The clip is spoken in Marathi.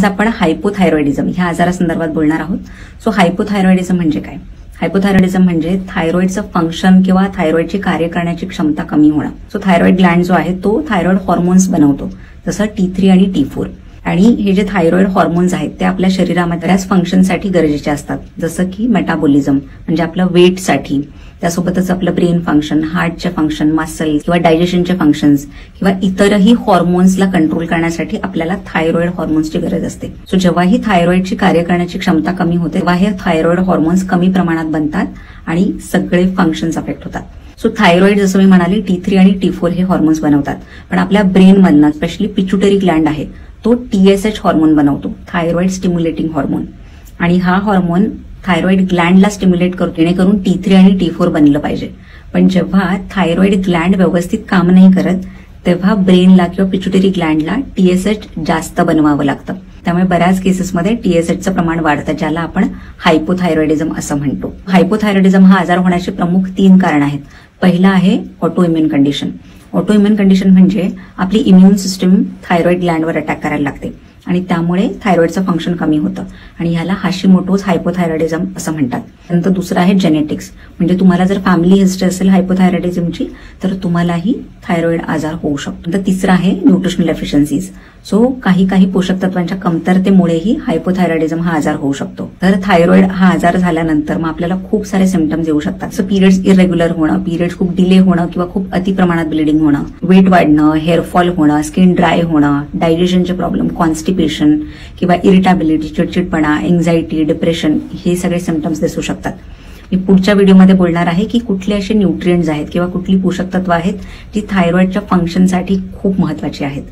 आज आपण हायपोथायरॉइडिझम ह्या आजारासंदर्भात बोलणार आहोत. सो हायपोथायरॉइडिझम म्हणजे काय? हायपोथायरॉइडिझम म्हणजे थायरॉइडचं फंक्शन किंवा थायरॉइडची कार्य करण्याची क्षमता कमी होणं. सो थायरॉइड ग्लँड जो आहे तो थायरॉइड हॉर्मोन्स बनवतो, जसं T3 आणि T4. आणि हे जे थायरॉइड हॉर्मोन्स आहेत ते आपल्या शरीरामध्ये बऱ्याच फंक्शनसाठी गरजेचे असतात, जसं की मेटाबॉलिझम म्हणजे आपलं वेटसाठी, त्यासोबतच आपलं ब्रेन फंक्शन, हार्टचे फंक्शन, मसल किंवा डायजेशनचे फंक्शन्स किंवा इतरही हॉर्मोन्सला कंट्रोल करण्यासाठी आपल्याला थायरॉइड हॉर्मोन्सची गरज असते. सो जेव्हा ही थायरॉइडची कार्य करण्याची क्षमता कमी होते तेव्हा हे थायरॉइड हॉर्मोन्स कमी प्रमाणात बनतात आणि सगळे फंक्शन्स अफेक्ट होतात. सो थायरॉइड जसं मी म्हणाले T3 आणि T4 हे हॉर्मोन्स बनवतात, पण आपल्या ब्रेनमधनं स्पेशली पिट्युटरी ग्लँड आहे तो TSH हॉर्मोन बनवतो, थायरॉइड स्टिम्युलेटिंग हॉर्मोन. आणि हा हॉर्मोन थायरॉइड ग्लँडला स्टिम्युलेट करतो जेणेकरून T3 आणि T4 बनलं पाहिजे. पण जेव्हा थायरॉइड ग्लँड व्यवस्थित काम नाही करत तेव्हा ब्रेनला किंवा पिट्युटरी ग्लँडला TSH जास्त बनवावं लागतं. त्यामुळे बऱ्याच केसेसमध्ये TSHचं प्रमाण वाढतं, ज्याला आपण हायपोथायरॉइडिझम असं म्हणतो. हायपोथायरॉइडिझम हा आजार होण्याचे प्रमुख 3 कारण आहेत. पहिलं आहे auto immune condition. Auto immune condition म्हणजे आपली इम्युन सिस्टीम थायरॉइड ग्लँडवर अटॅक करायला लागते आणि त्यामुळे थायरॉइडचं फंक्शन कमी होतं आणि ह्याला हाशिमोटोज हायपोथायरॉइडिझम असं म्हणतात. नंतर दुसरं आहे जेनेटिक्स, म्हणजे तुम्हाला जर फॅमिली हिस्ट्री असेल हायपोथायरॉइडिझमची तर तुम्हालाही थायरॉइड आजार होऊ शकतो. नंतर तिसरं आहे न्यूट्रिशनल डेफिशियन्सीज. सो काही पोषक तत्वांच्या कमतरतेमुळेही हायपोथायरॉइडिझम हा आजार होऊ शकतो. तर थायरॉइड हा आजार झाल्यानंतर मग आपल्याला खूप सारे सिम्पटम्स येऊ शकतात. सो पिरियड्स इरेग्युलर होणं, पिरियड्स खूप डिले होणं किंवा खूप अति प्रमाणात ब्लिडिंग होणं, वेट वाढणं, हेअरफॉल होणं, स्किन ड्राय होणं, डायजेशनचे प्रॉब्लेम, कॉन्स्टिपेशन किंवा इरिटेबिलिटी, चिडचिडपणा, एन्झायटी, डिप्रेशन हे सगळे सिम्पटम्स दिसू शकतात. मी पुढच्या व्हिडिओमध्ये बोलणार आहे की कुठले असे न्यूट्रिएंट्स आहेत किंवा कुठली पोषक तत्व आहेत जी थायरॉइडच्या फंक्शनसाठी खूप महत्वाची आहेत.